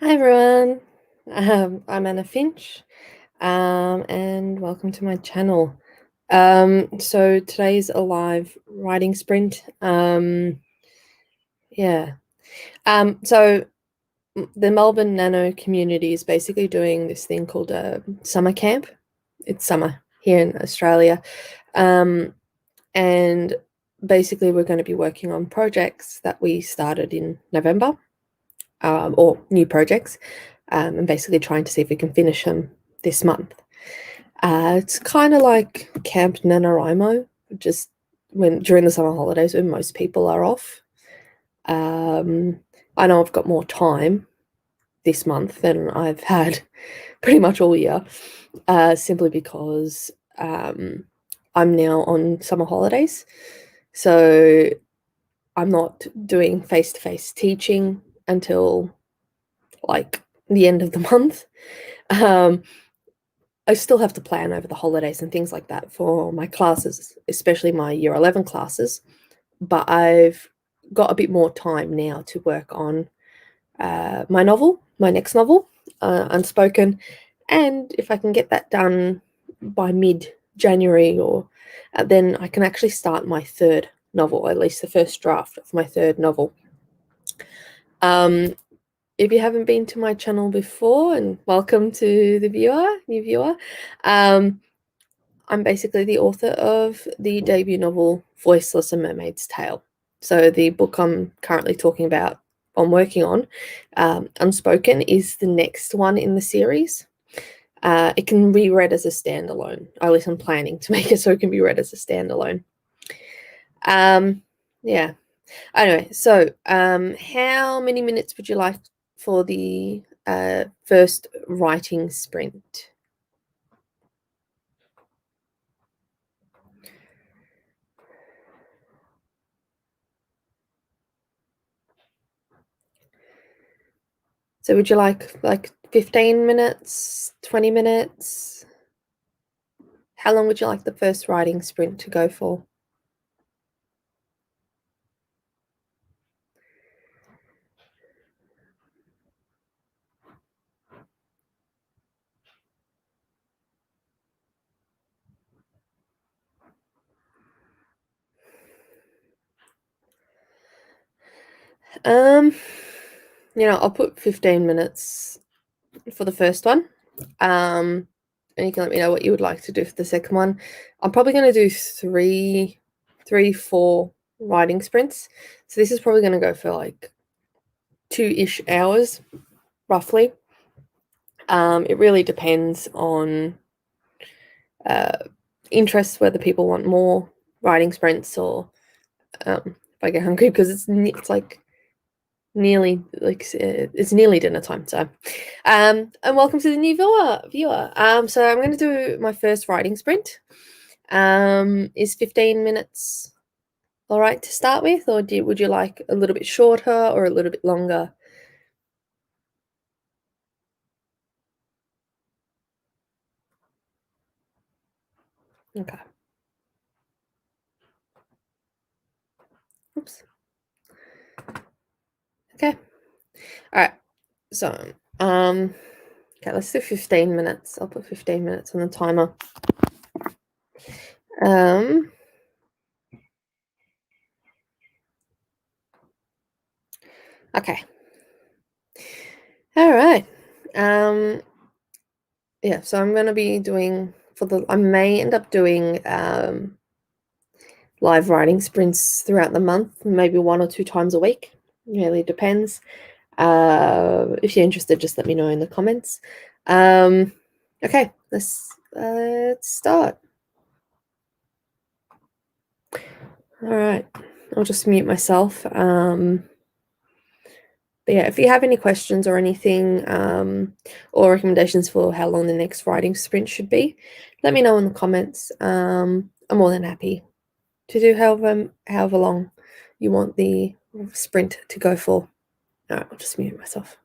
Hi everyone, I'm Anna Finch, and welcome to my channel. So today's a live writing sprint. Yeah. So the Melbourne Nano community is basically doing this thing called a summer camp. It's summer here in Australia, and basically we're going to be working on projects that we started in November, or new projects. And basically trying to see if we can finish them this month. It's kind of like Camp NaNoWriMo, just when during the summer holidays when most people are off. I know I've got more time this month than I've had pretty much all year, simply because I'm now on summer holidays. So I'm not doing face-to-face teaching until like the end of the month. Um, I still have to plan over the holidays and things like that for my classes, especially my year 11 classes. But I've got a bit more time now to work on my novel, my next novel, Unspoken. And if I can get that done by mid-January, or then I can actually start my third novel, at least the first draft of my third novel. If you haven't been to my channel before, and welcome to the new viewer, I'm basically the author of the debut novel Voiceless, A Mermaid's Tale. So the book I'm currently talking about, I'm working on, Unspoken, is the next one in the series. It can be read as a standalone. At least I'm planning to make it so it can be read as a standalone. Yeah. Anyway, so how many minutes would you like for the first writing sprint? So would you like 15 minutes, 20 minutes? How long would you like the first writing sprint to go for? Um, I'll put 15 minutes for the first one. And you can let me know what you would like to do for the second one. I'm probably going to do four writing sprints. So this is probably going to go for like 2-ish hours, roughly. It really depends on interests, whether people want more writing sprints, or if I get hungry, because it's like nearly it's nearly dinner time. So and welcome to the new viewer. So I'm going to do my first writing sprint. Is 15 minutes all right to start with, or would you like a little bit shorter or a little bit longer? Okay. Oops. Okay. All right. So okay, let's do 15 minutes. I'll put 15 minutes on the timer. Um okay. All right. Yeah, so I'm going to be doing I may end up doing live writing sprints throughout the month, maybe 1 or 2 times a week. Really depends. If you're interested, just let me know in the comments. Okay, let's start. All right, I'll just mute myself. But yeah, if you have any questions or anything, or recommendations for how long the next writing sprint should be, let me know in the comments. I'm more than happy to do however long you want the sprint to go for. All right, I'll just mute myself.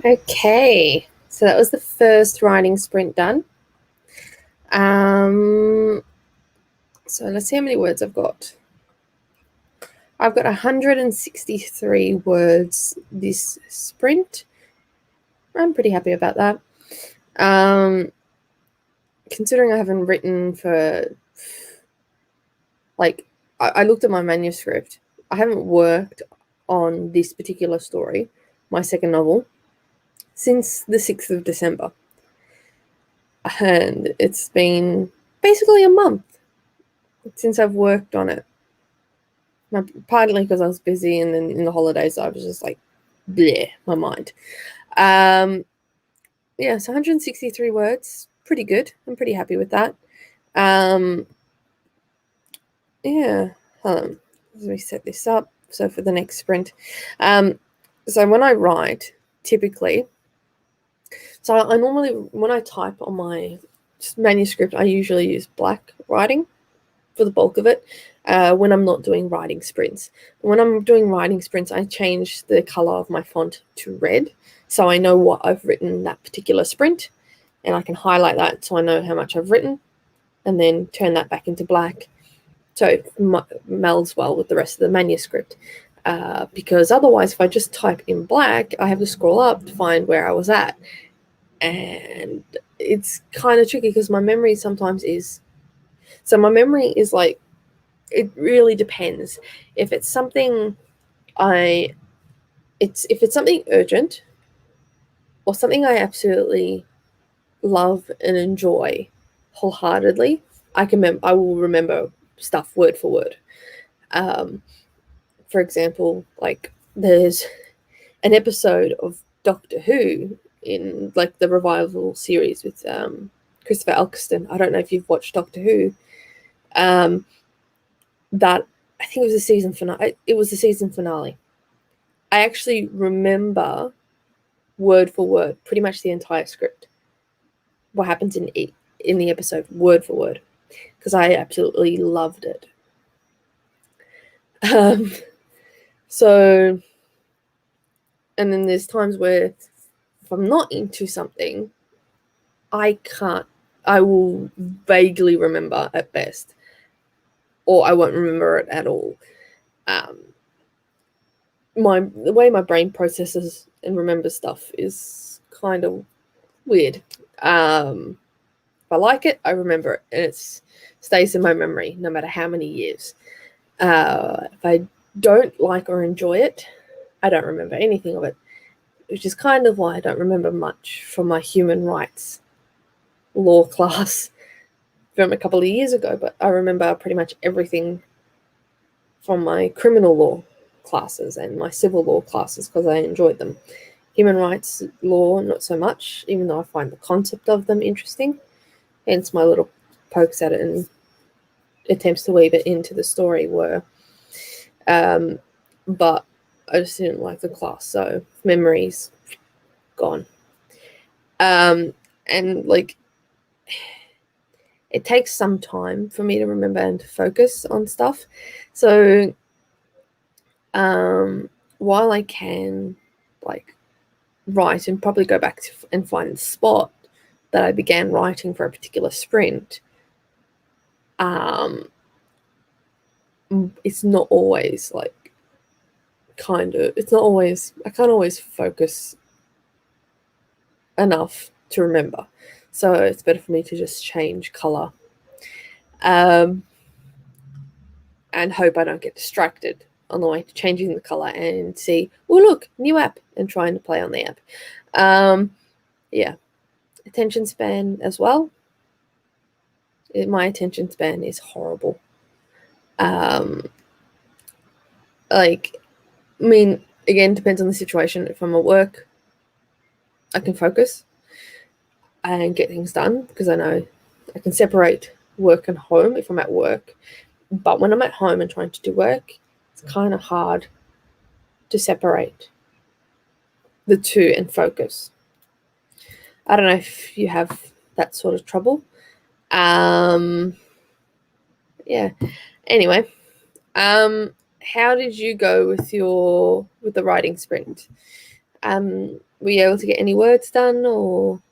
Okay, so that was the first writing sprint done. So let's see how many words I've got. I've got 163 words this sprint. I'm pretty happy about that. Considering I haven't written for, like, I looked at my manuscript. I haven't worked on this particular story, my second novel, since the 6th of December. And it's been basically a month since I've worked on it. Partly because I was busy, and then in the holidays I was just like, bleh, my mind. Yeah, so 163 words, pretty good. I'm pretty happy with that. Yeah, let me set this up. So for the next sprint, so when I write, typically, so I normally, when I type on my manuscript, I usually use black writing for the bulk of it. When I'm not doing writing sprints. When I'm doing writing sprints, I change the color of my font to red, so I know what I've written that particular sprint, and I can highlight that so I know how much I've written, and then turn that back into black, so it melds well with the rest of the manuscript. Because otherwise, if I just type in black, I have to scroll up to find where I was at, and it's kind of tricky because my memory sometimes is. So my memory is like, it really depends. If it's something if it's something urgent or something I absolutely love and enjoy wholeheartedly, I will remember stuff word for word. For example, like, there's an episode of Doctor Who in, like, the revival series with Christopher Eccleston. I don't know if you've watched Doctor Who. That, I think it was the season finale. It was the season finale. I actually remember word for word pretty much the entire script. What happens in the episode, word for word, because I absolutely loved it. So, and then there's times where if I'm not into something, I will vaguely remember at best, or I won't remember it at all. The way my brain processes and remembers stuff is kind of weird. If I like it, I remember it, and it stays in my memory no matter how many years. If I don't like or enjoy it, I don't remember anything of it, which is kind of why I don't remember much from my human rights law class from a couple of years ago, but I remember pretty much everything from my criminal law classes and my civil law classes because I enjoyed them. Human rights law, not so much, even though I find the concept of them interesting. Hence my little pokes at it and attempts to weave it into the story were. But I just didn't like the class, so memories gone. And like, it takes some time for me to remember and to focus on stuff. So while I can, like, write and probably go back to and find the spot that I began writing for a particular sprint, it's not always like, it's not always, I can't always focus enough to remember. So it's better for me to just change color and hope I don't get distracted on the way to changing the color and see, oh, look, new app, and trying to play on the app. Yeah. Attention span as well. My attention span is horrible. Like, I mean, again, depends on the situation. If I'm at work, I can focus and get things done because I know I can separate work and home if I'm at work. But when I'm at home and trying to do work, it's kind of hard to separate the two and focus. I don't know if you have that sort of trouble. Yeah. Anyway, how did you go with the writing sprint? Were you able to get any words done, or?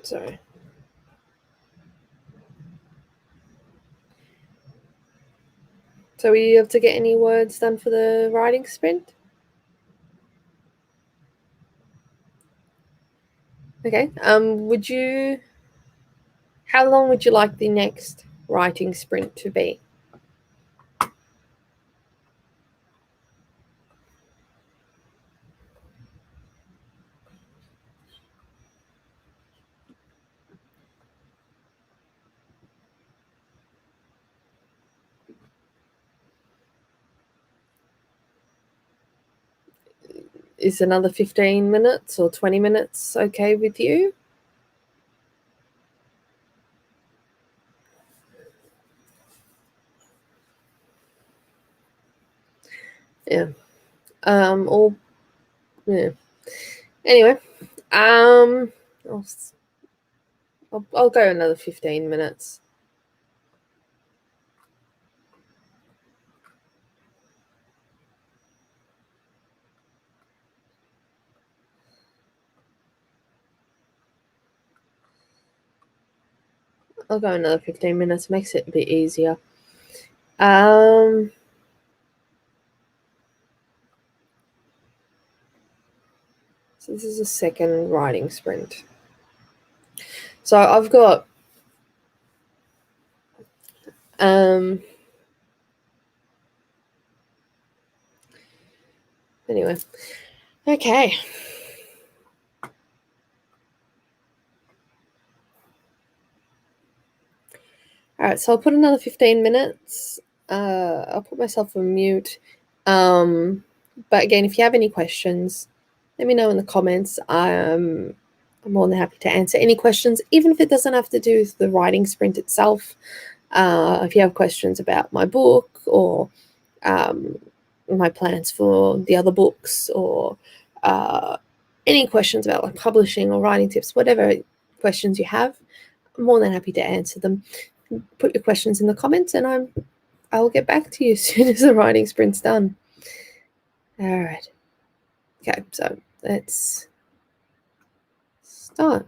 Sorry. So were you able to get any words done for the writing sprint? Okay. How long would you like the next writing sprint to be? Is another 15 minutes or 20 minutes okay with you? Yeah. Or yeah. Anyway, I'll go another 15 minutes. I'll go another 15 minutes. Makes it a bit easier. So this is a second writing sprint. So I've got anyway. Okay. All right, so I'll put another 15 minutes. I'll put myself on mute. But again, if you have any questions, let me know in the comments. I'm more than happy to answer any questions, even if it doesn't have to do with the writing sprint itself. If you have questions about my book or my plans for the other books, or any questions about like publishing or writing tips, whatever questions you have, I'm more than happy to answer them. Put your questions in the comments, and I will get back to you as soon as the writing sprint's done. All right. Okay, so let's start.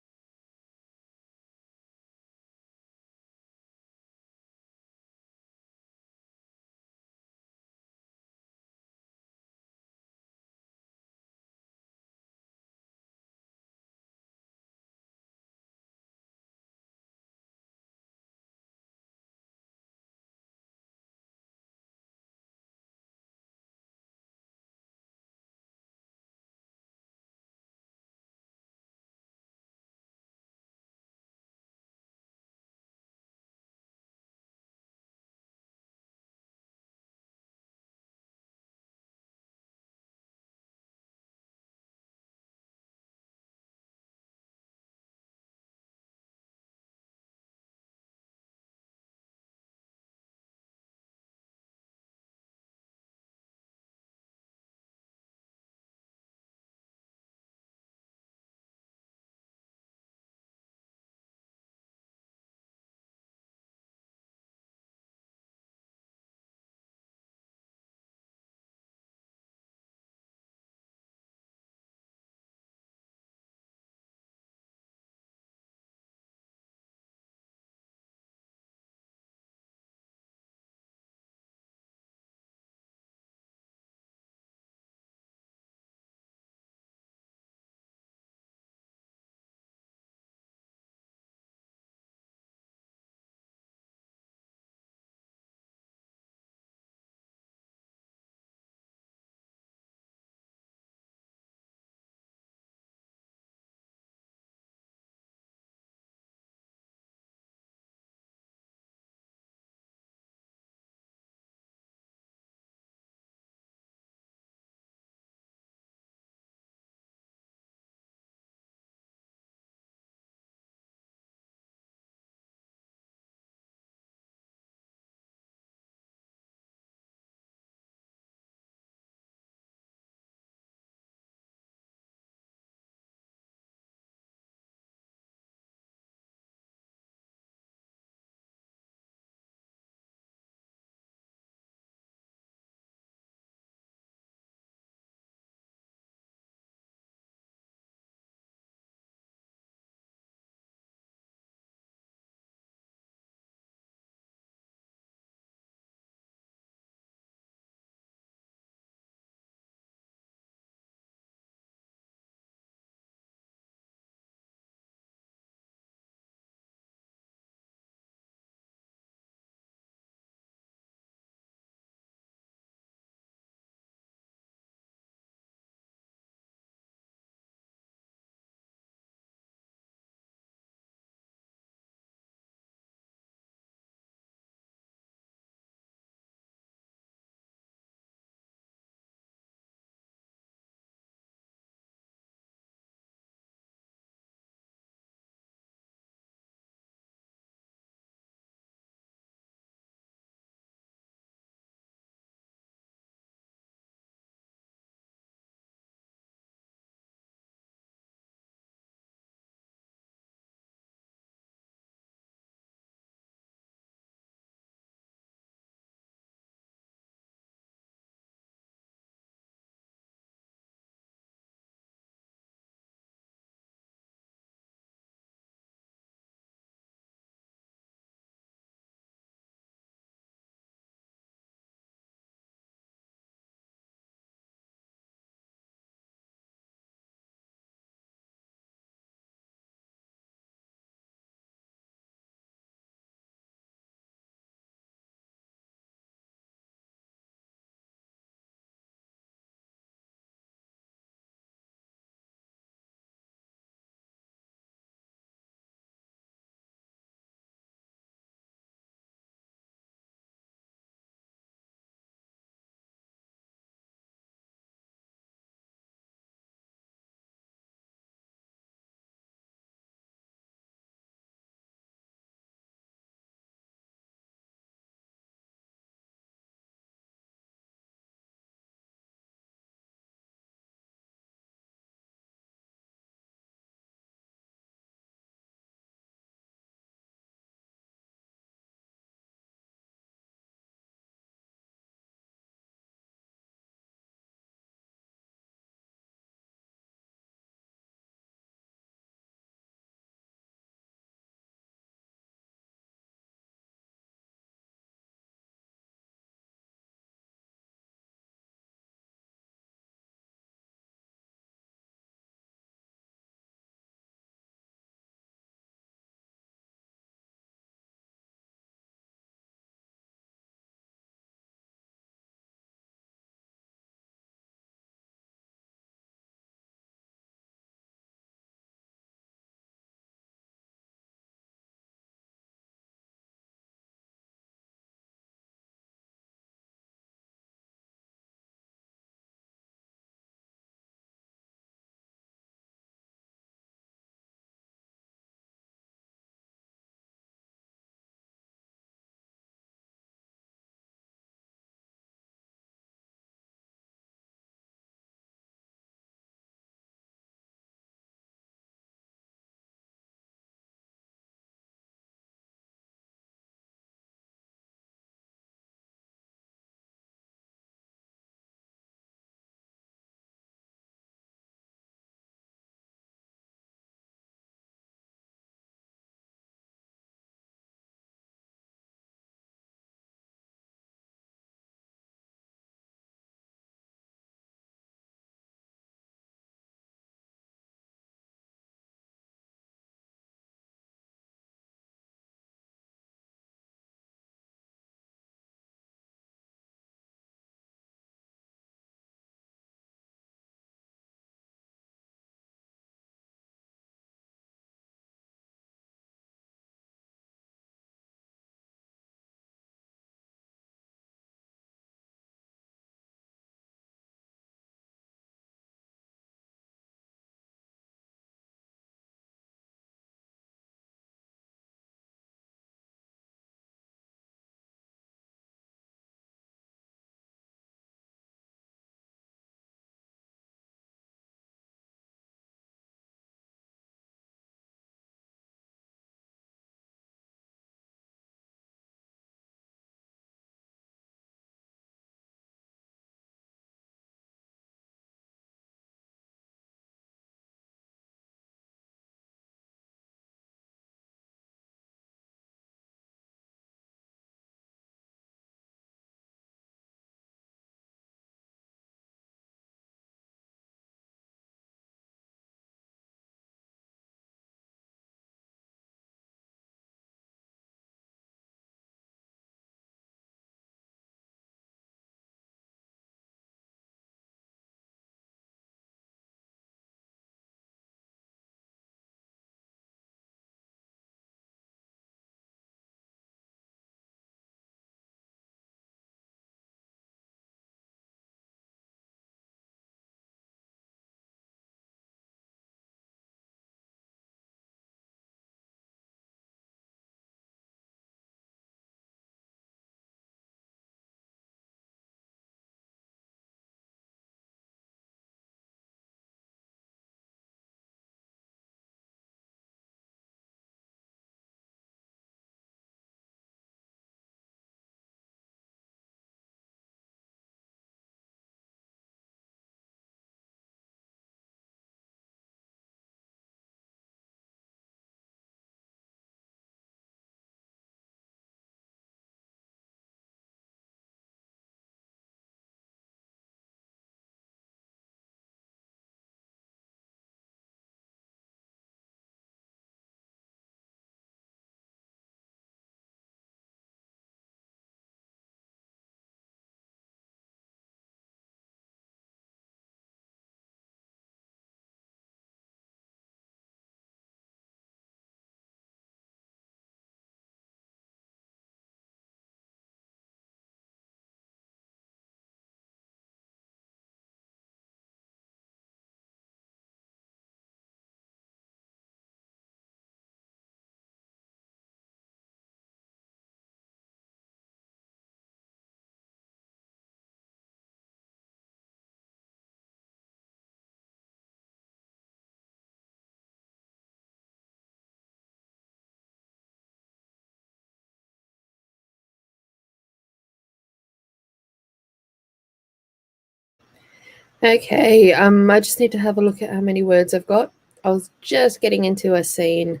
Okay, I just need to have a look at how many words I've got. I was just getting into a scene.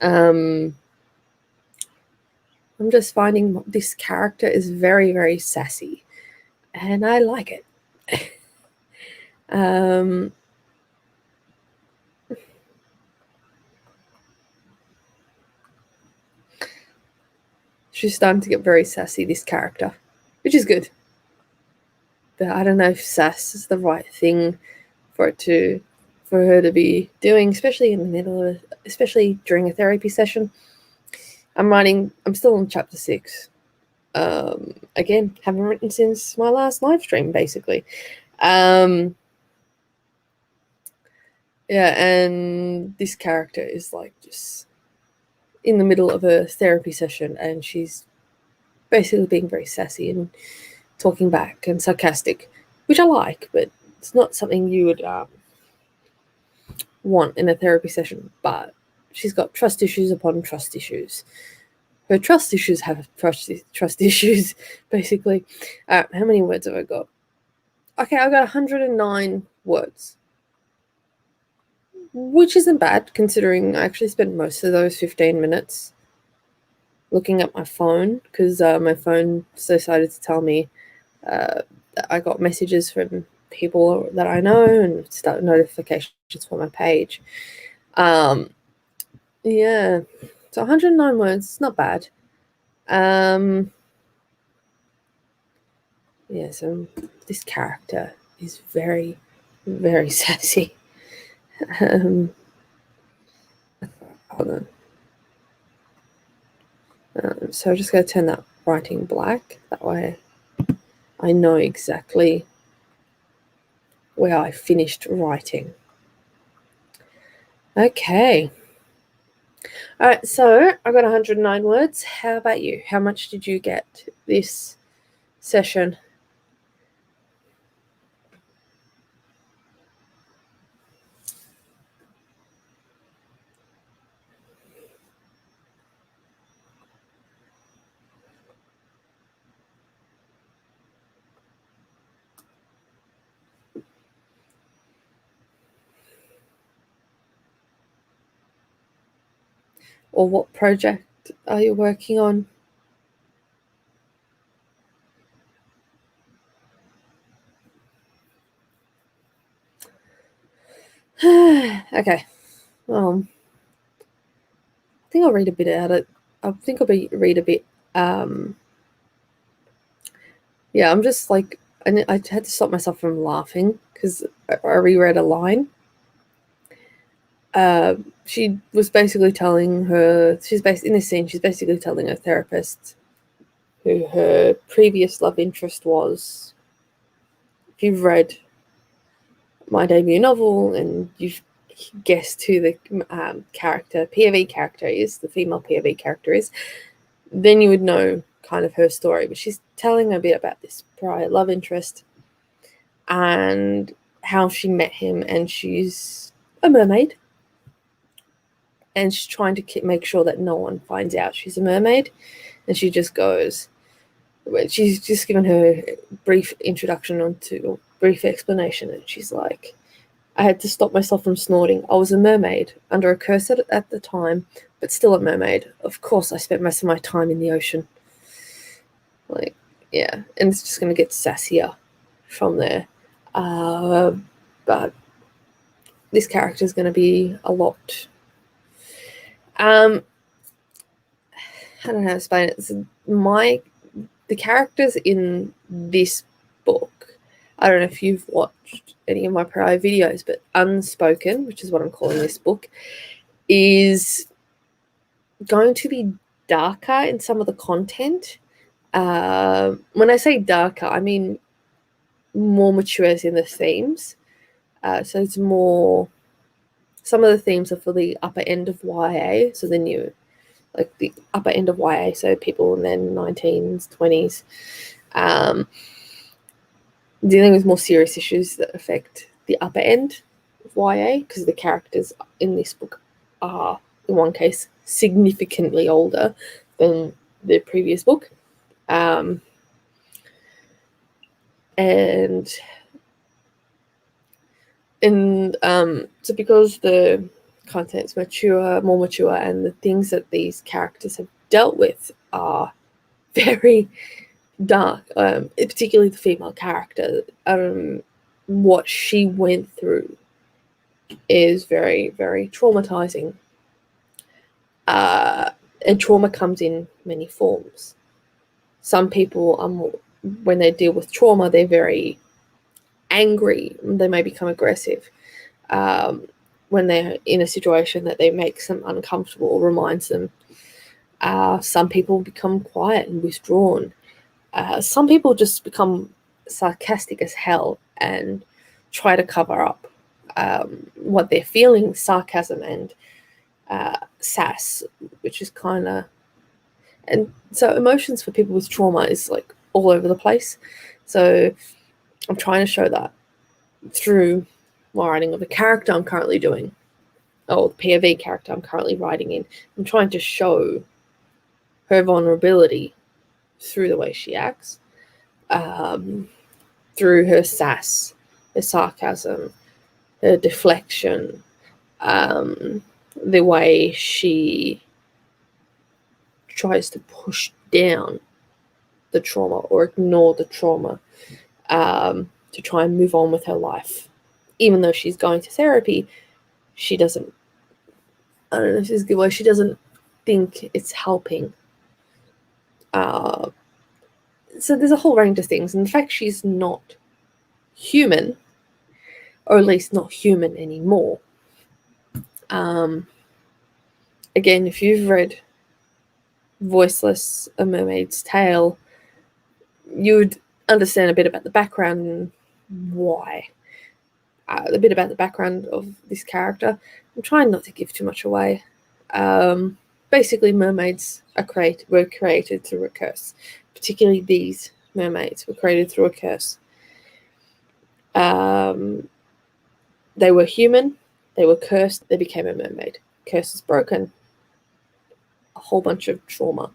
I'm just finding this character is very, very sassy, and I like it. She's starting to get very sassy, this character, which is good. But I don't know if sass is the right thing for her to be doing, especially in the middle of, especially during a therapy session. I'm still on chapter 6. Again, haven't written since my last live stream, basically. Yeah, and this character is like just in the middle of a therapy session, and she's basically being very sassy and talking back and sarcastic, which I like, but it's not something you would want in a therapy session. But she's got trust issues upon trust issues. Her trust issues have trust issues, basically. How many words have I got? Okay, I've got 109 words, which isn't bad considering I actually spent most of those 15 minutes looking at my phone, because my phone decided to tell me that I got messages from people that I know and start notifications for my page. Yeah, so 109 words, it's not bad. Yeah, so this character is very, very sassy. Hold on. So I'm just going to turn that writing black. That way I know exactly where I finished writing. Okay. All right, so I got 109 words. How about you? How much did you get this session? Or what project are you working on? Okay. I think I'll read a bit out of. I think I'll read a bit. Yeah, I'm just like, I had to stop myself from laughing because I reread a line. She was basically telling her, in this scene, she's basically telling her therapist who her previous love interest was. If you've read my debut novel and you've guessed who the POV character is, the female POV character is, then you would know kind of her story. But she's telling a bit about this prior love interest and how she met him, and she's a mermaid. And she's trying to make sure that no one finds out she's a mermaid. And she just goes, she's just given her brief introduction brief explanation. And she's like, I had to stop myself from snorting. I was a mermaid, under a curse at the time, but still a mermaid. Of course, I spent most of my time in the ocean. Like, yeah. And it's just going to get sassier from there. But this character is going to be a lot. I don't know how to explain it. So the characters in this book, I don't know if you've watched any of my prior videos, but Unspoken, which is what I'm calling this book, is going to be darker in some of the content. When I say darker, I mean more mature in the themes. So it's more, some of the themes are for the upper end of YA, so like the upper end of YA, so people in their 19s, 20s, dealing with more serious issues that affect the upper end of YA, because the characters in this book are, in one case, significantly older than the previous book. And And so because the content's more mature, and the things that these characters have dealt with are very dark, particularly the female character, what she went through is very, very traumatizing. And trauma comes in many forms. Some people, when they deal with trauma, they're very angry. They may become aggressive. When they're in a situation that they makes them uncomfortable or reminds them. Some people become quiet and withdrawn. Some people just become sarcastic as hell and try to cover up what they're feeling, sarcasm and sass, which is kind of... And so emotions for people with trauma is like all over the place. So I'm trying to show that through my writing of the character I'm currently doing, or the POV character I'm currently writing in. I'm trying to show her vulnerability through the way she acts, through her sass, her sarcasm, her deflection, the way she tries to push down the trauma or ignore the trauma, to try and move on with her life. Even though she's going to therapy, she doesn't, I don't know if this is a good word, she doesn't think it's helping. So there's a whole range of things. And the fact she's not human, or at least not human anymore. Again, if you've read Voiceless, A Mermaid's Tale, you'd understand a bit about the background and why. A bit about the background of this character. I'm trying not to give too much away. Basically, mermaids were created through a curse. Particularly these mermaids were created through a curse. They were human, they were cursed, they became a mermaid. Curse is broken. A whole bunch of trauma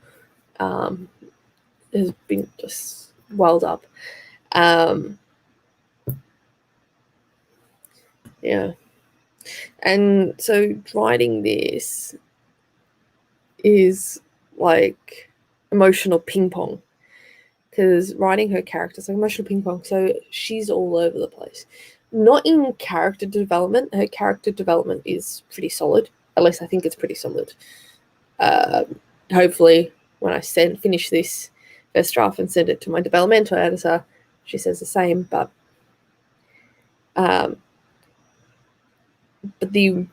has been just welled up. Yeah. And so writing this is like emotional ping pong, because writing her characters like emotional ping pong. So she's all over the place. Not in character development. Her character development is pretty solid. At least I think it's pretty solid. Hopefully, when I finish this first draft and send it to my developmental editor, she says the same. But the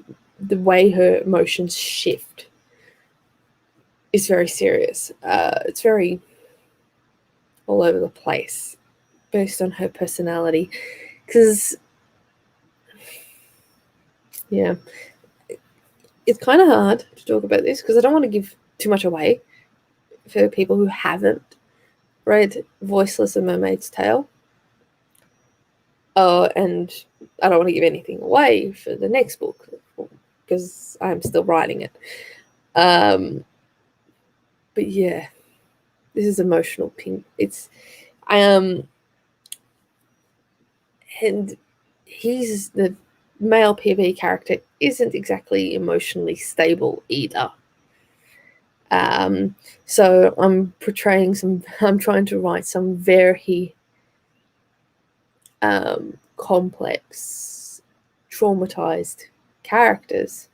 way her emotions shift is very serious. It's very all over the place based on her personality. Because, yeah, it's kind of hard to talk about this because I don't want to give too much away for people who haven't read Voiceless, A Mermaid's Tale. And I don't want to give anything away for the next book because I'm still writing it. But yeah, this is emotional ping. It's and he's the male PV character isn't exactly emotionally stable either. So I'm trying to write some very complex, traumatized characters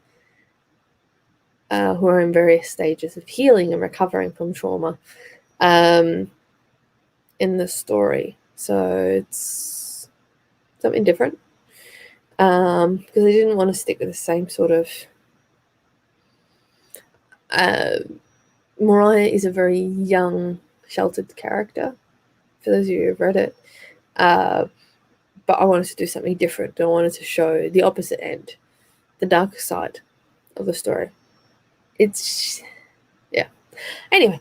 who are in various stages of healing and recovering from trauma in the story. So it's something different, because I didn't want to stick with the same sort of... Mariah is a very young, sheltered character, for those of you who've read it. But I wanted to do something different. I wanted to show the opposite end, the dark side of the story. It's... yeah. Anyway.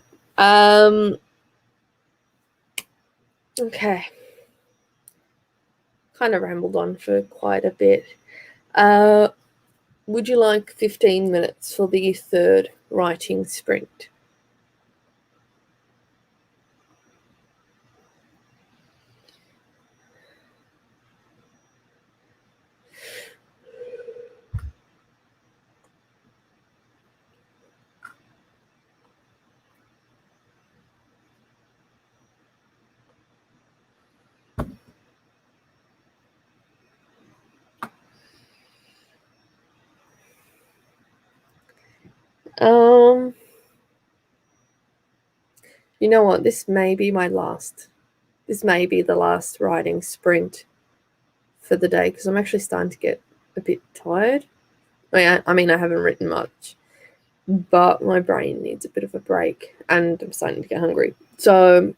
Okay. Kind of rambled on for quite a bit. Would you like 15 minutes for the third writing sprint? Um, you know what? This may be my last. This may be the last writing sprint for the day because I'm actually starting to get a bit tired. I mean, I haven't written much, but my brain needs a bit of a break and I'm starting to get hungry. So,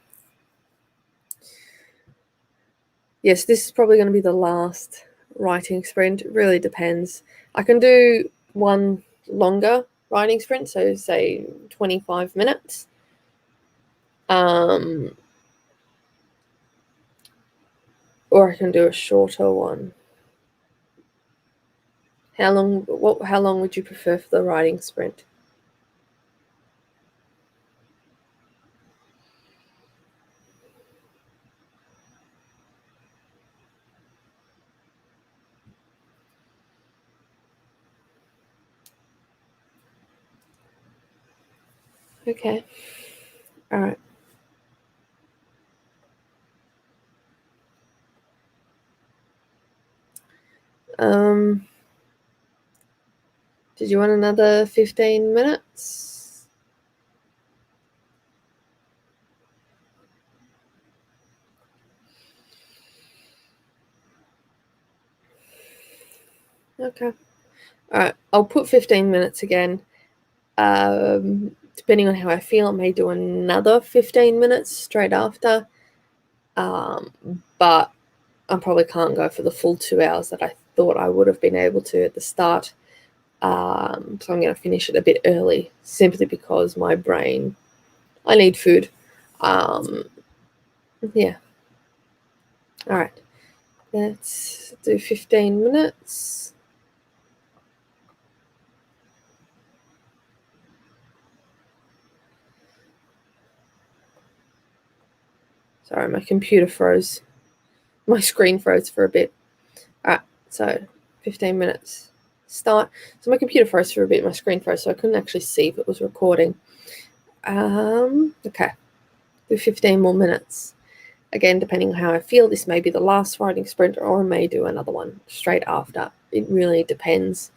yes, this is probably going to be the last writing sprint. It really depends. I can do one longer writing sprint, so say 25 minutes. Or I can do a shorter one. How long would you prefer for the writing sprint? Okay. All right. Um, did you want another 15 minutes? Okay. All right. I'll put 15 minutes again. Depending on how I feel, I may do another 15 minutes straight after. But I probably can't go for the full 2 hours that I thought I would have been able to at the start. So I'm going to finish it a bit early simply because my brain, I need food. Um, yeah. All right. Let's do 15 minutes. Sorry, my computer froze. My screen froze for a bit. All right. So 15 minutes. Start. So my computer froze for a bit. My screen froze, so I couldn't actually see if it was recording. Okay. Do 15 more minutes. Again, depending on how I feel, this may be the last writing sprint, or I may do another one straight after. It really depends.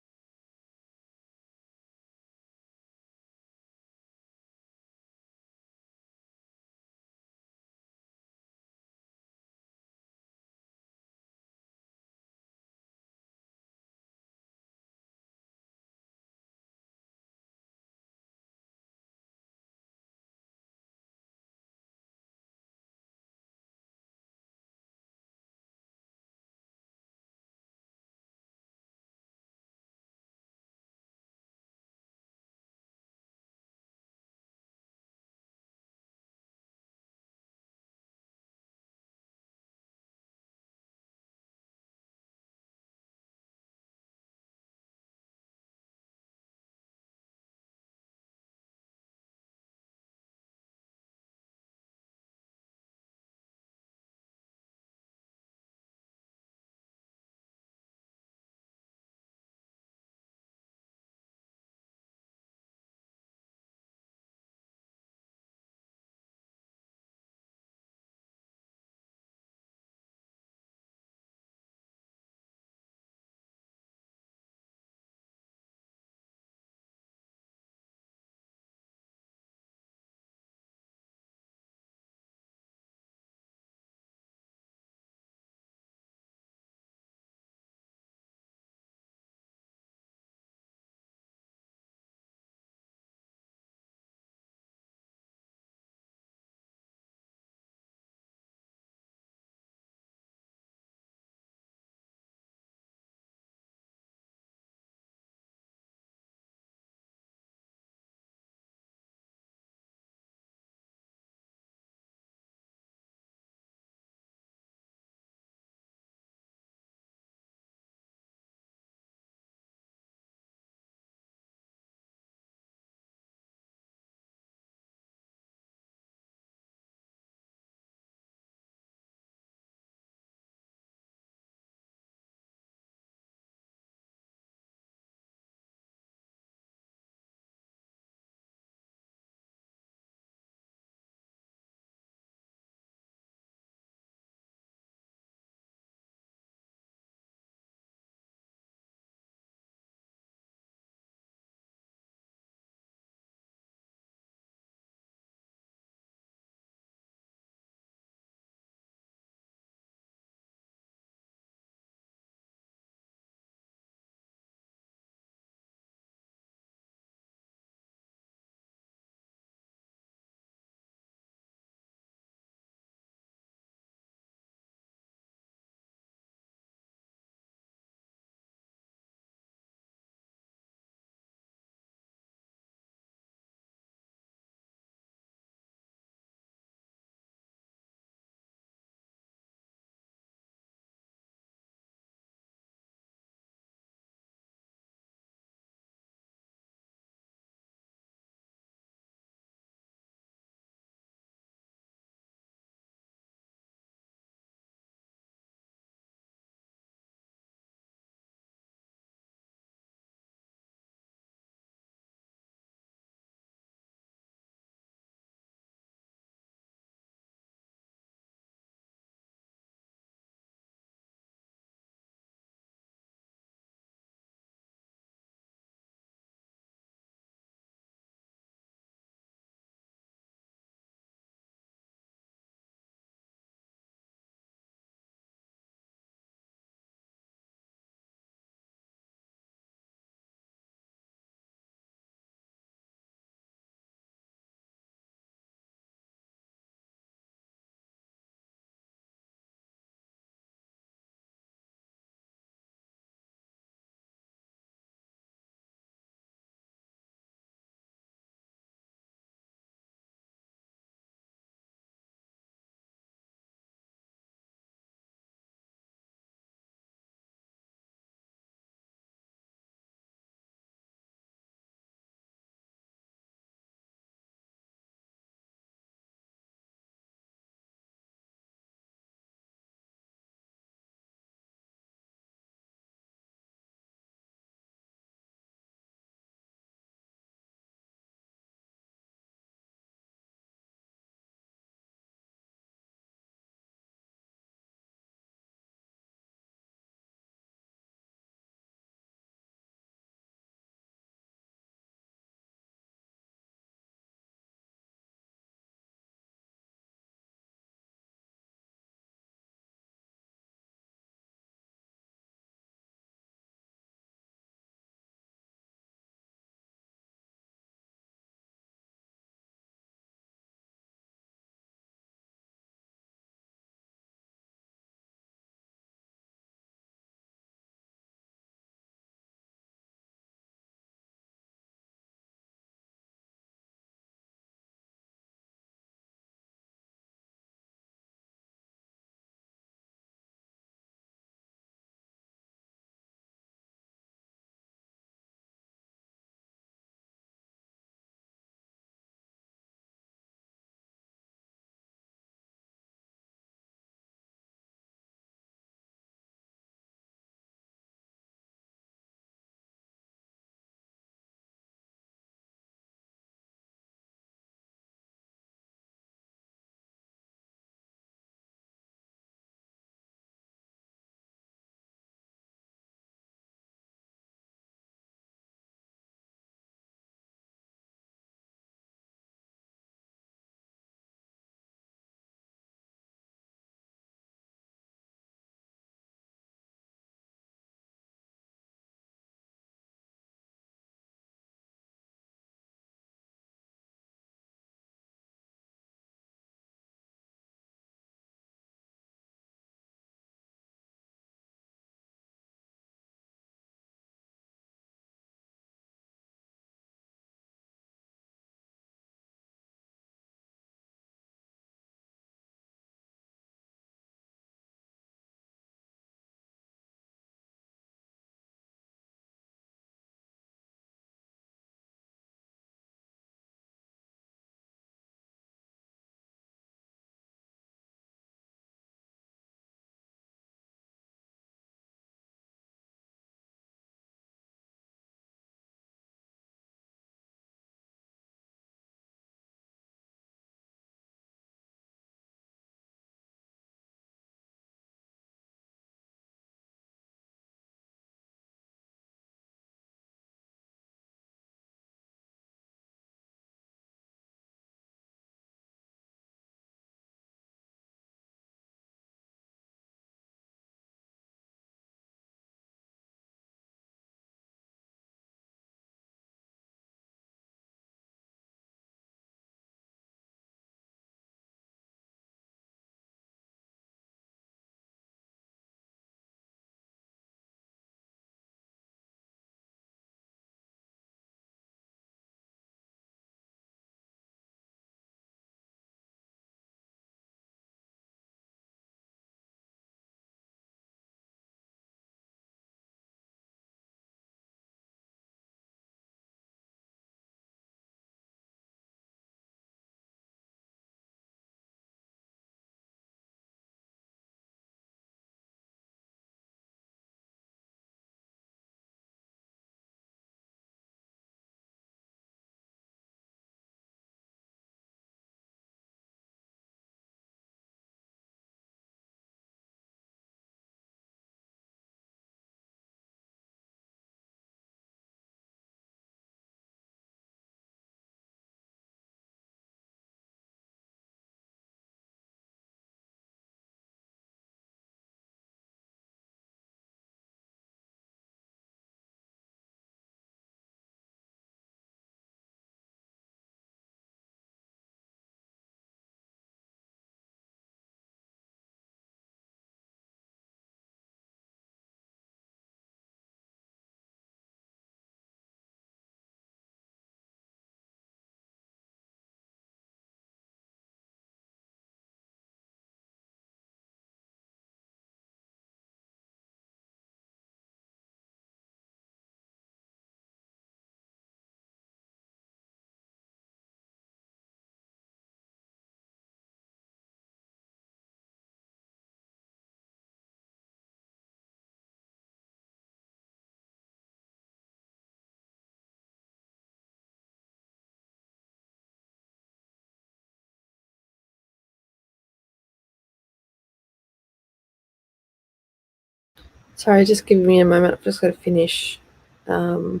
Sorry, just give me a moment. I've just got to finish my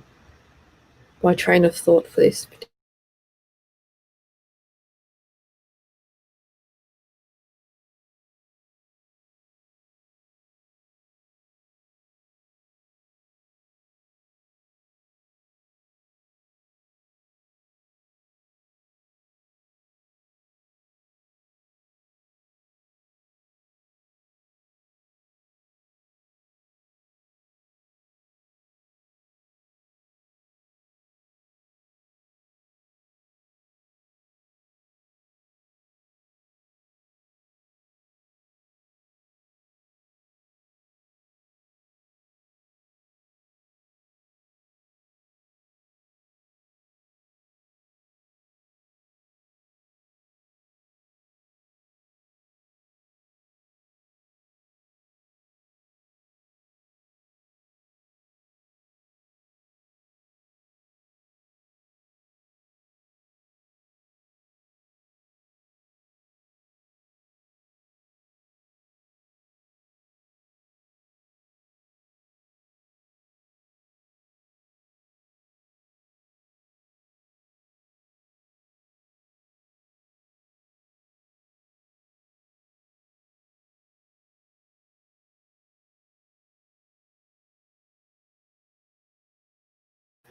train of thought for this.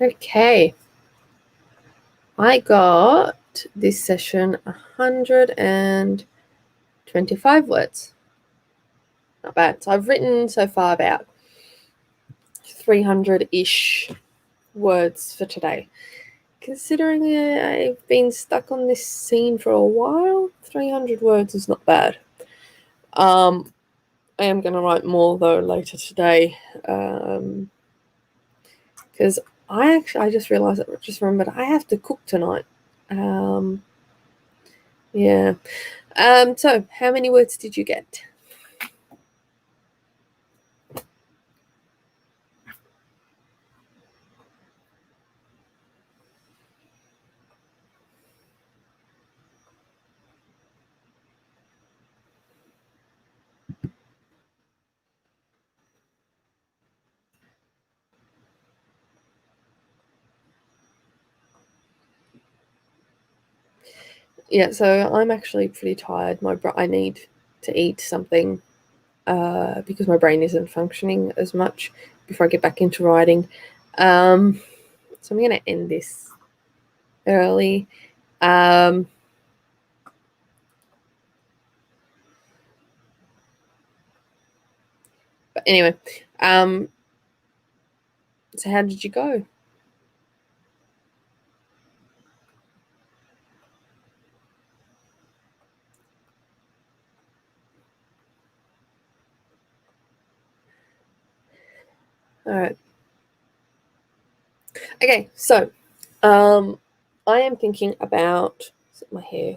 Okay. I got this session 125 words. Not bad. So I've written so far about 300-ish words for today. Considering I've been stuck on this scene for a while, 300 words is not bad. I am going to write more, though, later today. Because I just realised, I just remembered, I have to cook tonight. Yeah. So, how many words did you get? Yeah, so I'm actually pretty tired. I need to eat something because my brain isn't functioning as much before I get back into writing. So I'm going to end this early. But anyway, so how did you go? All right. Okay, so I am thinking about my hair.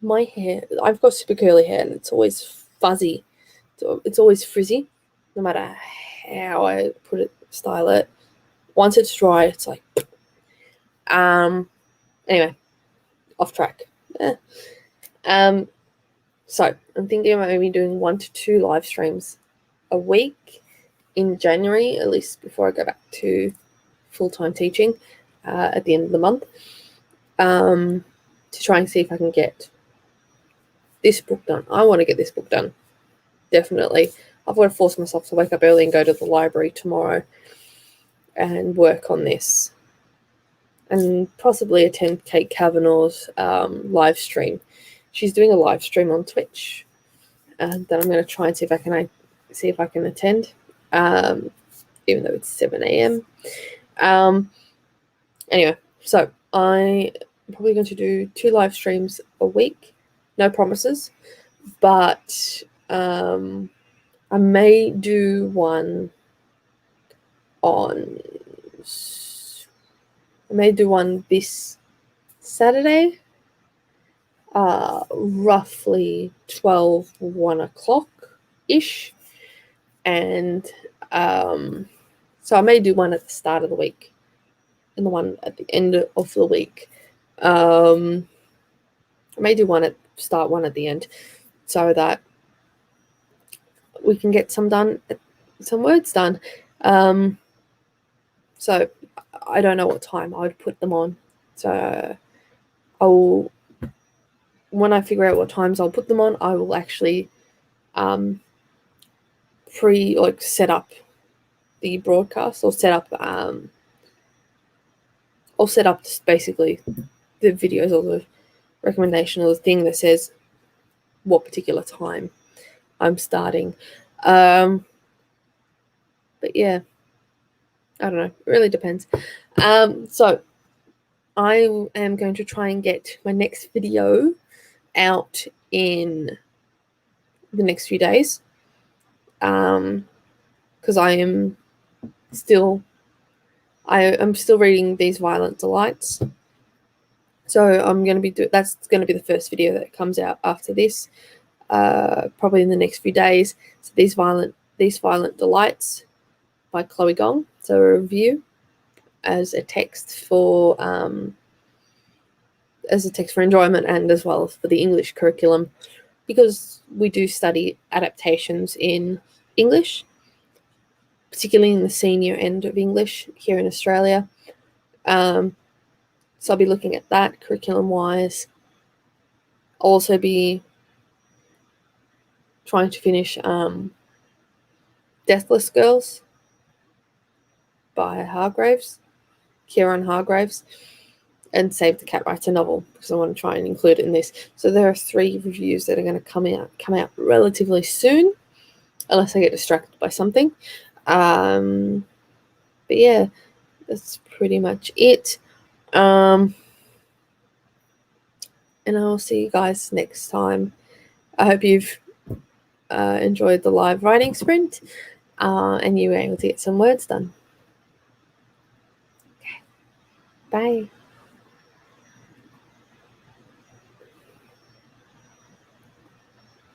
My hair, I've got super curly hair and it's always fuzzy. It's always frizzy, no matter how I style it. Once it's dry, it's like, anyway, off track. So I'm thinking about maybe doing 1 to 2 live streams a week in January, at least before I go back to full-time teaching at the end of the month, to try and see if I can get this book done. I want to get this book done, definitely. I've got to force myself to wake up early and go to the library tomorrow and work on this, and possibly attend Kate Kavanagh's live stream. She's doing a live stream on Twitch that I'm going to try and see if I can attend, even though it's 7 a.m. Anyway, so I'm probably going to do 2 live streams a week. No promises, but I may do one this Saturday, roughly 1 o'clock-ish. And so I may do one at the start of the week and the one at the end of the week. I may do one at the start, one at the end, so that we can get some done some words done. So I don't know what time I would put them on. So I'll, when I figure out what times I'll put them on, I will actually set up the broadcast, or set up basically the videos or the recommendation or the thing that says what particular time I'm starting. But yeah, I don't know. It really depends. So I am going to try and get my next video out in the next few days. Because I'm still reading these Violent Delights. So I'm going to be that's going to be the first video that comes out after this, probably in the next few days. So these Violent Delights by Chloe Gong. So a review as a text for enjoyment, and as well as for the English curriculum, because we do study adaptations in English, particularly in the senior end of English here in Australia. So I'll be looking at that curriculum-wise. I'll also be trying to finish Deathless Girls by Kieran Hargraves, and Save the Cat Writes a Novel, because I want to try and include it in this. So there are 3 reviews that are going to come out relatively soon, unless I get distracted by something. But yeah, that's pretty much it. And I will see you guys next time. I hope you've enjoyed the live writing sprint, and you were able to get some words done. Okay. Bye.